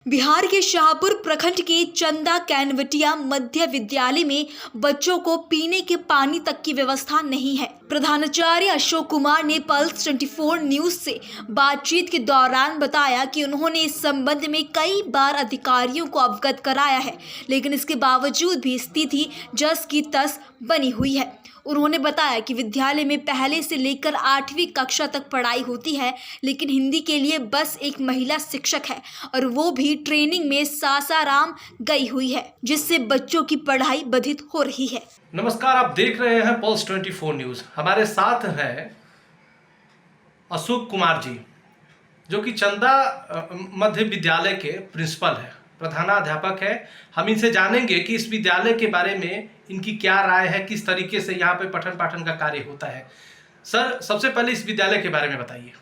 बिहार के शाहपुर प्रखंड के चंदा कैनवटिया मध्य विद्यालय में बच्चों को पीने के पानी तक की व्यवस्था नहीं है। प्रधानाचार्य अशोक कुमार ने पल्स 24 न्यूज से बातचीत के दौरान बताया कि उन्होंने इस संबंध में कई बार अधिकारियों को अवगत कराया है, लेकिन इसके बावजूद भी स्थिति जस की तस बनी हुई है। उन्होंने बताया कि विद्यालय में पहले से लेकर 8वीं कक्षा तक पढ़ाई होती है, लेकिन हिंदी के लिए बस एक महिला शिक्षक है और वो भी ट्रेनिंग में सासाराम गई हुई है, जिससे बच्चों की पढ़ाई बाधित हो रही है। नमस्कार, आप देख रहे हैं पल्स 24 न्यूज। हमारे साथ हैं अशोक कुमार जी, जो कि चंदा मध्य विद्यालय के प्रिंसिपल है, प्रधानाध्यापक है। हम इनसे जानेंगे कि इस विद्यालय के बारे में इनकी क्या राय है, किस तरीके से यहाँ पे पठन पाठन का कार्य होता है। सर, सबसे पहले इस विद्यालय के बारे में बताइए।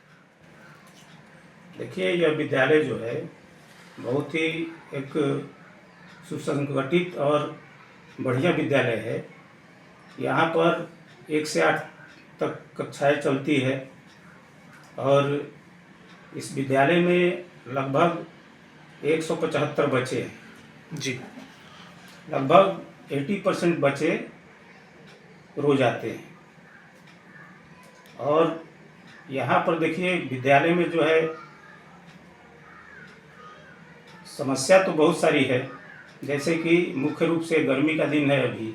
देखिए, यह विद्यालय जो है बहुत ही एक सुसंगठित और बढ़िया विद्यालय है। यहाँ पर 1 से 8 तक कक्षाएं चलती है और इस विद्यालय में लगभग 175 बच्चे हैं जी। लगभग 80% बच्चे रोज आते हैं। और यहाँ पर देखिए, विद्यालय में जो है समस्या तो बहुत सारी है। जैसे कि मुख्य रूप से गर्मी का दिन है, अभी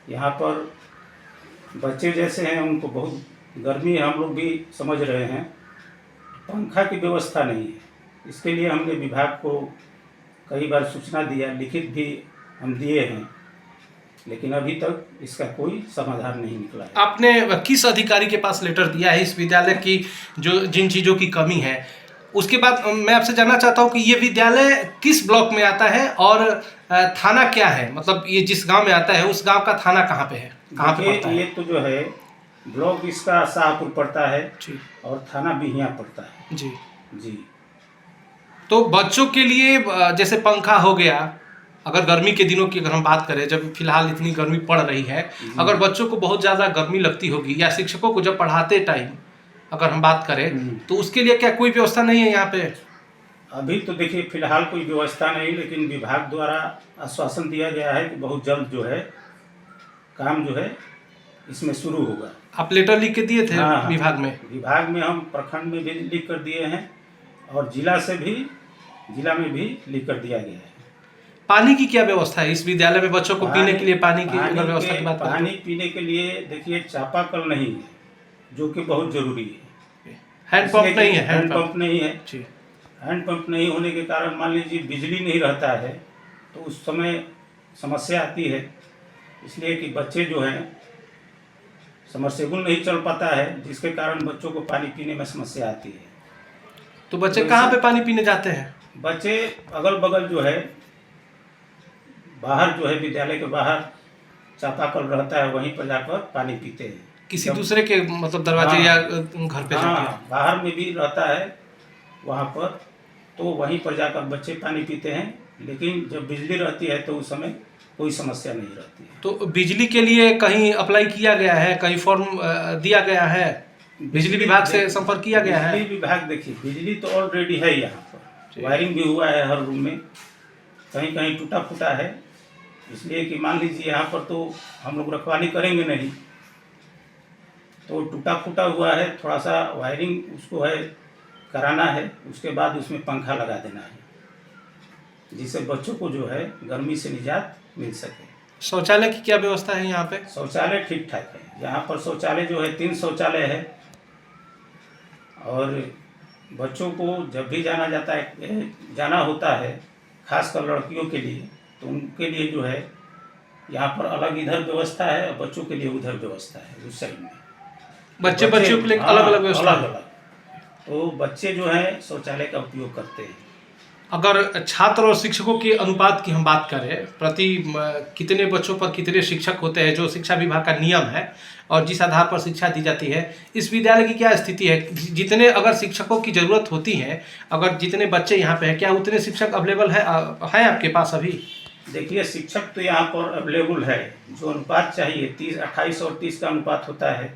यहाँ पर बच्चे जैसे हैं उनको बहुत गर्मी है, हम लोग भी समझ रहे हैं। पंखा की व्यवस्था नहीं है। इसके लिए हमने विभाग को कई बार सूचना दिया, लिखित भी हम दिए हैं, लेकिन अभी तक इसका कोई समाधान नहीं निकला है। आपने किस अधिकारी के पास लेटर दिया है इस विद्यालय की जिन चीज़ों की कमी है? उसके बाद मैं आपसे जानना चाहता हूँ कि ये विद्यालय किस ब्लॉक में आता है और थाना क्या है? मतलब ये जिस गांव में आता है उस गांव का थाना कहाँ पे है, कहाँ पे पड़ता है? ये तो जो है ब्लॉक इसका शाहपुर पड़ता है और थाना बिहिया पड़ता है। जी जी। तो बच्चों के लिए जैसे पंखा हो गया, अगर गर्मी के दिनों की अगर हम बात करें, जब फिलहाल इतनी गर्मी पड़ रही है, अगर बच्चों को बहुत ज़्यादा गर्मी लगती होगी या शिक्षकों को जब पढ़ाते टाइम अगर हम बात करें, तो उसके लिए क्या कोई व्यवस्था नहीं है यहाँ पे? अभी तो देखिए फिलहाल कोई व्यवस्था नहीं, लेकिन विभाग द्वारा आश्वासन दिया गया है कि बहुत जल्द जो है काम जो है इसमें शुरू होगा। आप लेटर लिख के दिए थे? हाँ, विभाग में? विभाग में हम प्रखंड में भी लिख कर दिए हैं और जिला में भी लिख कर दिया गया है। पानी की क्या व्यवस्था है इस विद्यालय में? बच्चों को पीने के लिए पानी की व्यवस्था की बात करें, पानी पीने के लिए देखिए चापाकल नहीं है, जो कि बहुत जरूरी है। हैंडपंप नहीं है? हैंडपंप नहीं है जी। हैंडपंप नहीं होने के कारण मान लीजिए बिजली नहीं रहता है तो उस समय समस्या आती है, इसलिए कि बच्चे जो हैं समरसेबुल नहीं चल पाता है, जिसके कारण बच्चों को पानी पीने में समस्या आती है। तो बच्चे कहाँ पे पानी पीने जाते हैं? बच्चे अगल बगल जो है बाहर जो है विद्यालय के बाहर चापाकल रहता है, वहीं पर जाकर पानी पीते हैं। किसी दूसरे के मतलब दरवाजे या घर पे? हाँ, बाहर में भी रहता है वहाँ पर, तो वहीं पर जाकर बच्चे पानी पीते हैं। लेकिन जब बिजली रहती है तो उस समय कोई समस्या नहीं रहती है। तो बिजली के लिए कहीं अप्लाई किया गया है, कहीं फॉर्म दिया गया है? बिजली विभाग से संपर्क किया गया है? बिजली विभाग देखिए, बिजली तो ऑलरेडी है, यहाँ पर वायरिंग भी हुआ है हर रूम में, कहीं कहीं टूटा फूटा है। इसलिए कि मान लीजिए यहाँ पर तो हम लोग रखवाली करेंगे नहीं, तो टूटा फूटा हुआ है, थोड़ा सा वायरिंग उसको है कराना है, उसके बाद उसमें पंखा लगा देना है, जिससे बच्चों को जो है गर्मी से निजात मिल सके। शौचालय की क्या व्यवस्था है यहाँ पे? शौचालय ठीक ठाक है। यहाँ पर शौचालय जो है 3 शौचालय है और बच्चों को जब भी जाना होता है, खासकर लड़कियों के लिए, तो उनके लिए जो है यहाँ पर अलग इधर व्यवस्था है और बच्चों के लिए उधर व्यवस्था है, उस साइड में बच्चों के लिए अलग अलग व्यवस्था है। तो बच्चे जो है शौचालय का उपयोग करते हैं। अगर छात्र और शिक्षकों के अनुपात की हम बात करें, प्रति कितने बच्चों पर कितने शिक्षक होते हैं, जो शिक्षा विभाग का नियम है और जिस आधार पर शिक्षा दी जाती है, इस विद्यालय की क्या स्थिति है? जितने अगर शिक्षकों की ज़रूरत होती है, अगर जितने बच्चे यहाँ पे हैं, क्या उतने शिक्षक अवेलेबल है आपके पास अभी? देखिए, शिक्षक तो यहाँ पर अवेलेबल है, जो अनुपात चाहिए 28 और 30 का अनुपात होता है,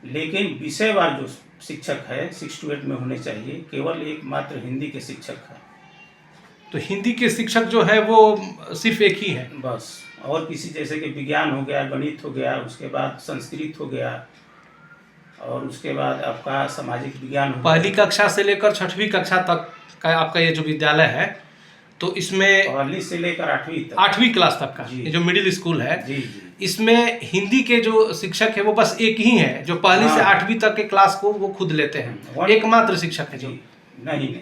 लेकिन विषयवार जो शिक्षक है 6 to 8 में होने चाहिए। केवल एक मात्र हिंदी के शिक्षक है, तो हिंदी के शिक्षक जो है वो सिर्फ एक ही है। बस, और किसी जैसे कि विज्ञान हो गया, गणित हो गया, उसके बाद संस्कृत हो गया, और उसके बाद आपका सामाजिक विज्ञान हो गया। पहली कक्षा से लेकर 6वीं कक्षा तक का आपका ये जो विद्यालय है, तो इसमें पहली से लेकर 8वीं तक, 8वीं क्लास तक का जी। ये जो मिडिल स्कूल है, जी जी, इसमें हिंदी के जो शिक्षक है वो बस एक ही है जो पहली से हाँ। 8वीं तक के क्लास को वो खुद लेते हैं, एकमात्र शिक्षक है जो। जी नहीं,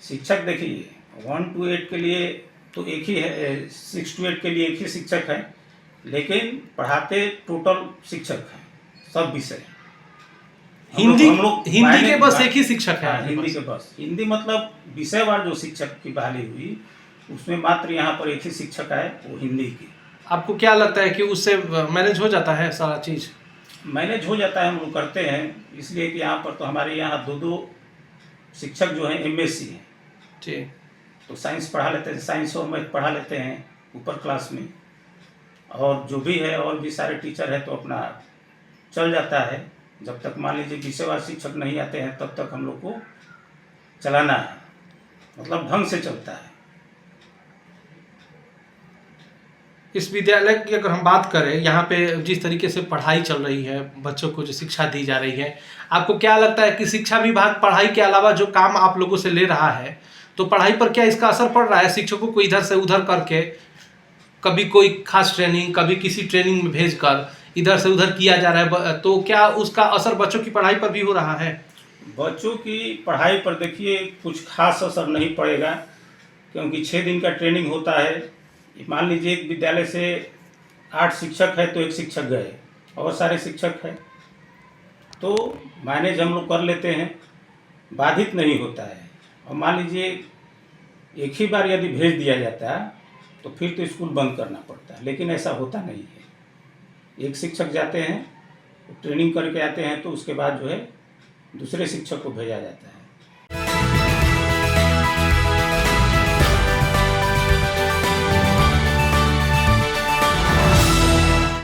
शिक्षक देखिए 1 to 8 के लिए तो एक ही है, 6 to 8 के लिए एक ही शिक्षक है, लेकिन पढ़ाते टोटल शिक्षक हैं सब विषय। हिंदी मायने- हिंदी के बस एक ही शिक्षक है। हाँ, हिंदी के बस, हिंदी मतलब विषयवार जो शिक्षक की बहाली हुई उसमें मात्र यहाँ पर एक ही शिक्षक है, वो हिंदी की। आपको क्या लगता है कि उससे मैनेज हो जाता है सारा चीज़? मैनेज हो जाता है, हम लोग करते हैं, इसलिए कि यहाँ पर तो हमारे यहाँ 2 शिक्षक जो हैं MSc हैं, जी। तो साइंस पढ़ा लेते हैं, साइंस और मैथ पढ़ा लेते हैं ऊपर क्लास में, और जो भी है और भी सारे टीचर हैं तो अपना चल जाता है। जब तक मान लीजिए विषयवार शिक्षक नहीं आते हैं तब तक हम लोग को चलाना है, मतलब ढंग से चलता है। इस विद्यालय की अगर हम बात करें, यहाँ पे जिस तरीके से पढ़ाई चल रही है, बच्चों को जो शिक्षा दी जा रही है, आपको क्या लगता है कि शिक्षा विभाग पढ़ाई के अलावा जो काम आप लोगों से ले रहा है, तो पढ़ाई पर क्या इसका असर पड़ रहा है? शिक्षकों को इधर से उधर करके, कभी कोई खास ट्रेनिंग, कभी किसी ट्रेनिंग में भेजकर इधर से उधर किया जा रहा है, तो क्या उसका असर बच्चों की पढ़ाई पर भी हो रहा है? बच्चों की पढ़ाई पर देखिए कुछ खास असर नहीं पड़ेगा, क्योंकि 6 दिन का ट्रेनिंग होता है। मान लीजिए एक विद्यालय से 8 शिक्षक है तो एक शिक्षक गए और सारे शिक्षक हैं, तो मैनेज हम लोग कर लेते हैं, बाधित नहीं होता है। और मान लीजिए एक ही बार यदि भेज दिया जाता है तो फिर तो स्कूल बंद करना पड़ता है, लेकिन ऐसा होता नहीं है। एक शिक्षक जाते हैं, ट्रेनिंग करके आते हैं, तो उसके बाद जो है दूसरे शिक्षक को भेजा जाता है।